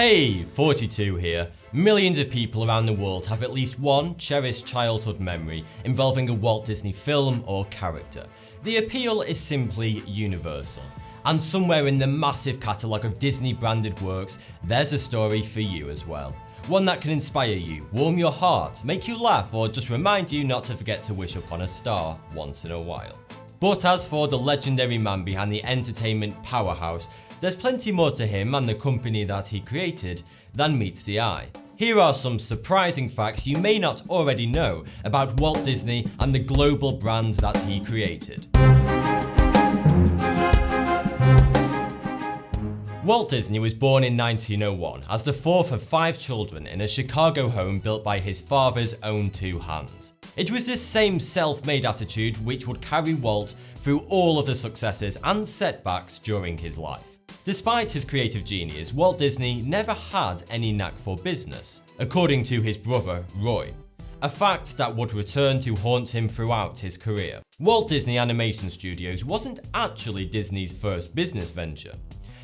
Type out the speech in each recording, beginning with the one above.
Hey, 42 here. Millions of people around the world have at least one cherished childhood memory involving a Walt Disney film or character. The appeal is simply universal. And somewhere in the massive catalogue of Disney branded works, there's a story for you as well. One that can inspire you, warm your heart, make you laugh, or just remind you not to forget to wish upon a star once in a while. But as for the legendary man behind the entertainment powerhouse, there's plenty more to him and the company that he created than meets the eye. Here are some surprising facts you may not already know about Walt Disney and the global brand that he created. Walt Disney was born in 1901 as the fourth of 5 children in a Chicago home built by his father's own 2 hands. It was this same self-made attitude which would carry Walt through all of the successes and setbacks during his life. Despite his creative genius, Walt Disney never had any knack for business, according to his brother Roy, a fact that would return to haunt him throughout his career. Walt Disney Animation Studios wasn't actually Disney's first business venture.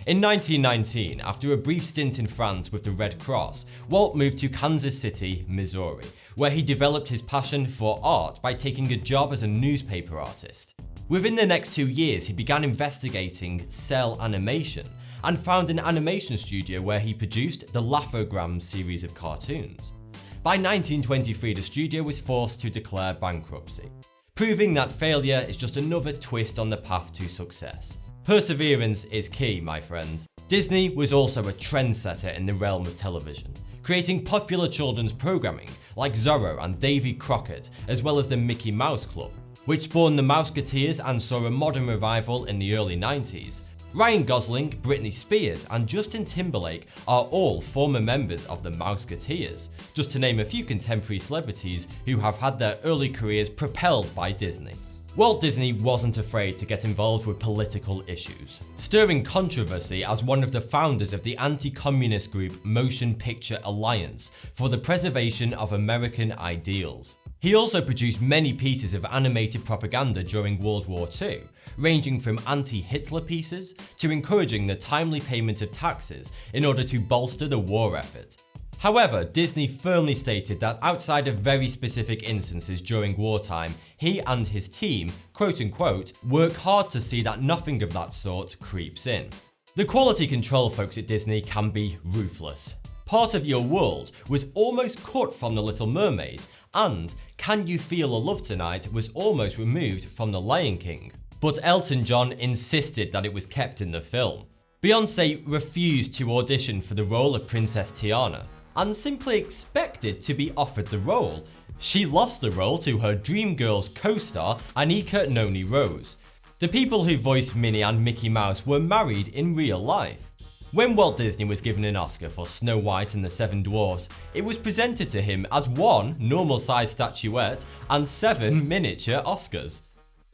In 1919, after a brief stint in France with the Red Cross, Walt moved to Kansas City, Missouri, where he developed his passion for art by taking a job as a newspaper artist. Within the next 2 years, he began investigating cell animation and found an animation studio where he produced the Laugh-O-Gram series of cartoons. By 1923, the studio was forced to declare bankruptcy, proving that failure is just another twist on the path to success. Perseverance is key, my friends. Disney was also a trendsetter in the realm of television, creating popular children's programming like Zorro and Davy Crockett, as well as the Mickey Mouse Club, which spawned the Mouseketeers and saw a modern revival in the early 90s. Ryan Gosling, Britney Spears, and Justin Timberlake are all former members of the Mouseketeers, just to name a few contemporary celebrities who have had their early careers propelled by Disney. Walt Disney wasn't afraid to get involved with political issues, stirring controversy as one of the founders of the anti-communist group Motion Picture Alliance for the preservation of American ideals. He also produced many pieces of animated propaganda during World War II, ranging from anti-Hitler pieces to encouraging the timely payment of taxes in order to bolster the war effort. However, Disney firmly stated that outside of very specific instances during wartime, he and his team, quote-unquote, work hard to see that nothing of that sort creeps in. The quality control folks at Disney can be ruthless. Part of Your World was almost cut from The Little Mermaid, and Can You Feel a Love Tonight was almost removed from The Lion King. But Elton John insisted that it was kept in the film. Beyoncé refused to audition for the role of Princess Tiana, and simply expected to be offered the role. She lost the role to her Dreamgirls co-star Anika Noni Rose. The people who voiced Minnie and Mickey Mouse were married in real life. When Walt Disney was given an Oscar for Snow White and the 7 Dwarfs, it was presented to him as 1 normal-sized statuette and 7 miniature Oscars.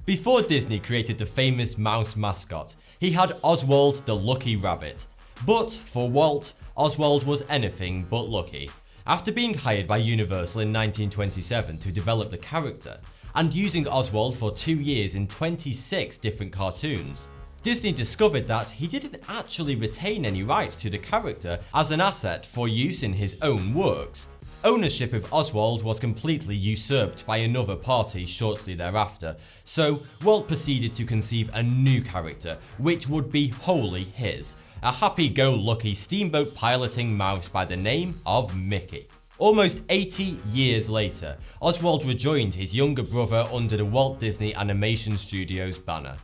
Before Disney created the famous mouse mascot, he had Oswald the Lucky Rabbit. But for Walt, Oswald was anything but lucky. After being hired by Universal in 1927 to develop the character, and using Oswald for 2 years in 26 different cartoons, Disney discovered that he didn't actually retain any rights to the character as an asset for use in his own works. Ownership of Oswald was completely usurped by another party shortly thereafter, so Walt proceeded to conceive a new character, which would be wholly his. A happy-go-lucky steamboat piloting mouse by the name of Mickey. Almost 80 years later, Oswald rejoined his younger brother under the Walt Disney Animation Studios banner.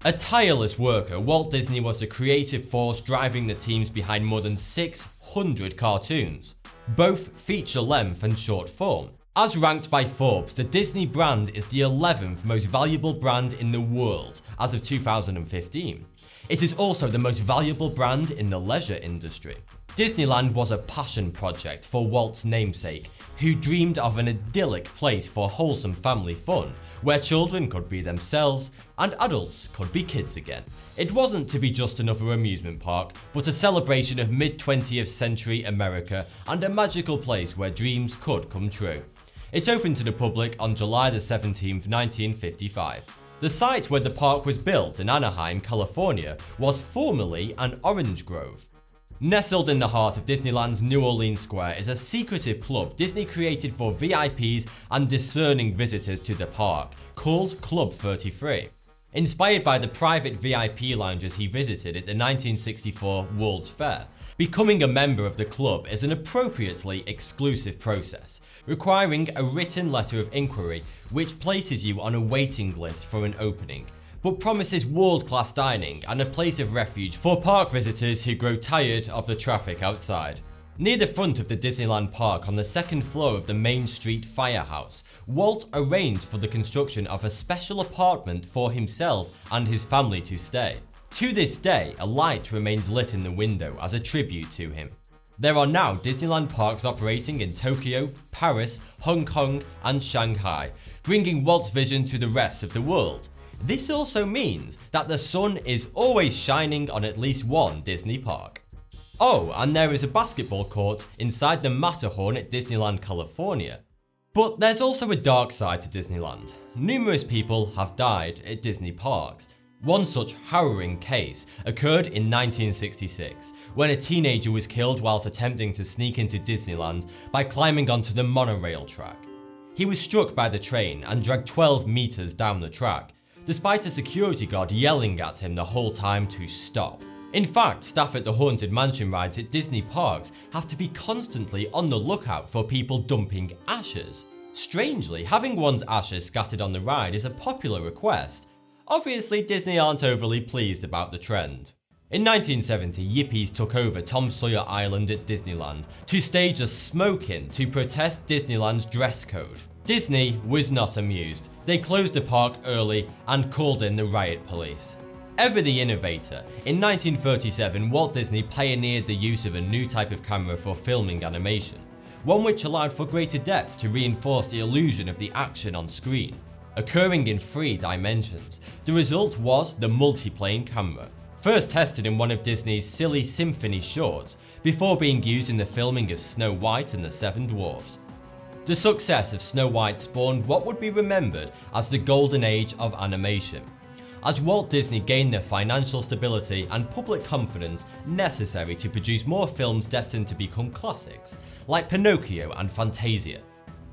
A tireless worker, Walt Disney was the creative force driving the teams behind more than 600 cartoons, both feature-length and short form. As ranked by Forbes, the Disney brand is the 11th most valuable brand in the world as of 2015. It is also the most valuable brand in the leisure industry. Disneyland was a passion project for Walt's namesake, who dreamed of an idyllic place for wholesome family fun, where children could be themselves and adults could be kids again. It wasn't to be just another amusement park, but a celebration of mid-20th century America and a magical place where dreams could come true. It opened to the public on July 17, 1955. The site where the park was built in Anaheim, California, was formerly an orange grove. Nestled in the heart of Disneyland's New Orleans Square is a secretive club Disney created for VIPs and discerning visitors to the park, called Club 33. Inspired by the private VIP lounges he visited at the 1964 World's Fair, becoming a member of the club is an appropriately exclusive process, requiring a written letter of inquiry which places you on a waiting list for an opening, but promises world-class dining and a place of refuge for park visitors who grow tired of the traffic outside. Near the front of the Disneyland park on the second floor of the Main Street Firehouse, Walt arranged for the construction of a special apartment for himself and his family to stay. To this day, a light remains lit in the window as a tribute to him. There are now Disneyland parks operating in Tokyo, Paris, Hong Kong, and Shanghai, bringing Walt's vision to the rest of the world. This also means that the sun is always shining on at least one Disney park. Oh, and there is a basketball court inside the Matterhorn at Disneyland, California. But there's also a dark side to Disneyland. Numerous people have died at Disney parks. One such harrowing case occurred in 1966, when a teenager was killed whilst attempting to sneak into Disneyland by climbing onto the monorail track. He was struck by the train and dragged 12 meters down the track, despite a security guard yelling at him the whole time to stop. In fact, staff at the Haunted Mansion rides at Disney parks have to be constantly on the lookout for people dumping ashes. Strangely, having one's ashes scattered on the ride is a popular request. Obviously, Disney aren't overly pleased about the trend. In 1970, Yippies took over Tom Sawyer Island at Disneyland to stage a smoke-in to protest Disneyland's dress code. Disney was not amused. They closed the park early and called in the riot police. Ever the innovator, in 1937 Walt Disney pioneered the use of a new type of camera for filming animation, one which allowed for greater depth to reinforce the illusion of the action on screen. Occurring in 3 dimensions, the result was the multiplane camera, first tested in one of Disney's Silly Symphony shorts before being used in the filming of Snow White and the Seven Dwarfs. The success of Snow White spawned what would be remembered as the golden age of animation, as Walt Disney gained the financial stability and public confidence necessary to produce more films destined to become classics, like Pinocchio and Fantasia.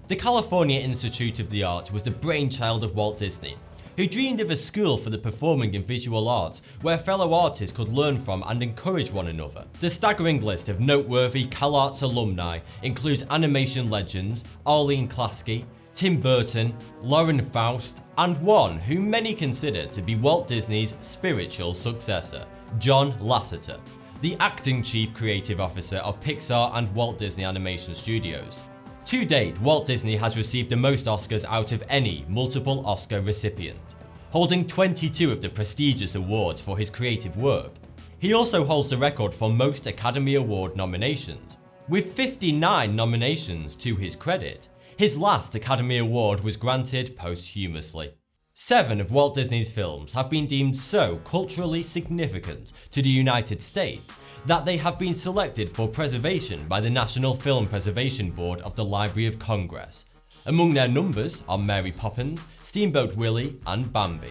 The California Institute of the Arts was the brainchild of Walt Disney, who dreamed of a school for the performing and visual arts where fellow artists could learn from and encourage one another. The staggering list of noteworthy CalArts alumni includes animation legends Arlene Klasky, Tim Burton, Lauren Faust, and one who many consider to be Walt Disney's spiritual successor, John Lasseter, the acting chief creative officer of Pixar and Walt Disney Animation Studios. To date, Walt Disney has received the most Oscars out of any multiple Oscar recipient, holding 22 of the prestigious awards for his creative work. He also holds the record for most Academy Award nominations, with 59 nominations to his credit. His last Academy Award was granted posthumously. 7 of Walt Disney's films have been deemed so culturally significant to the United States that they have been selected for preservation by the National Film Preservation Board of the Library of Congress. Among their numbers are Mary Poppins, Steamboat Willie, and Bambi.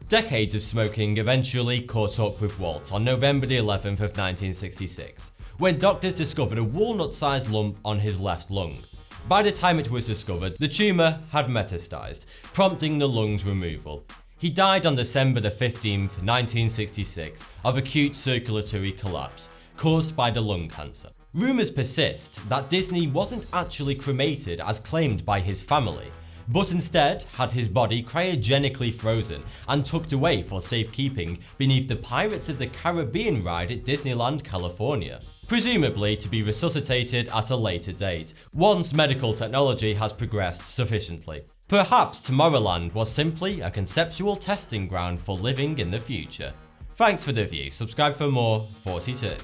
Decades of smoking eventually caught up with Walt on November the 11th of 1966, when doctors discovered a walnut-sized lump on his left lung. By the time it was discovered, the tumour had metastasized, prompting the lung's removal. He died on December the 15th, 1966, of acute circulatory collapse, caused by the lung cancer. Rumours persist that Disney wasn't actually cremated as claimed by his family, but instead had his body cryogenically frozen and tucked away for safekeeping beneath the Pirates of the Caribbean ride at Disneyland, California, presumably to be resuscitated at a later date, once medical technology has progressed sufficiently. Perhaps Tomorrowland was simply a conceptual testing ground for living in the future. Thanks for the view, subscribe for more. 42.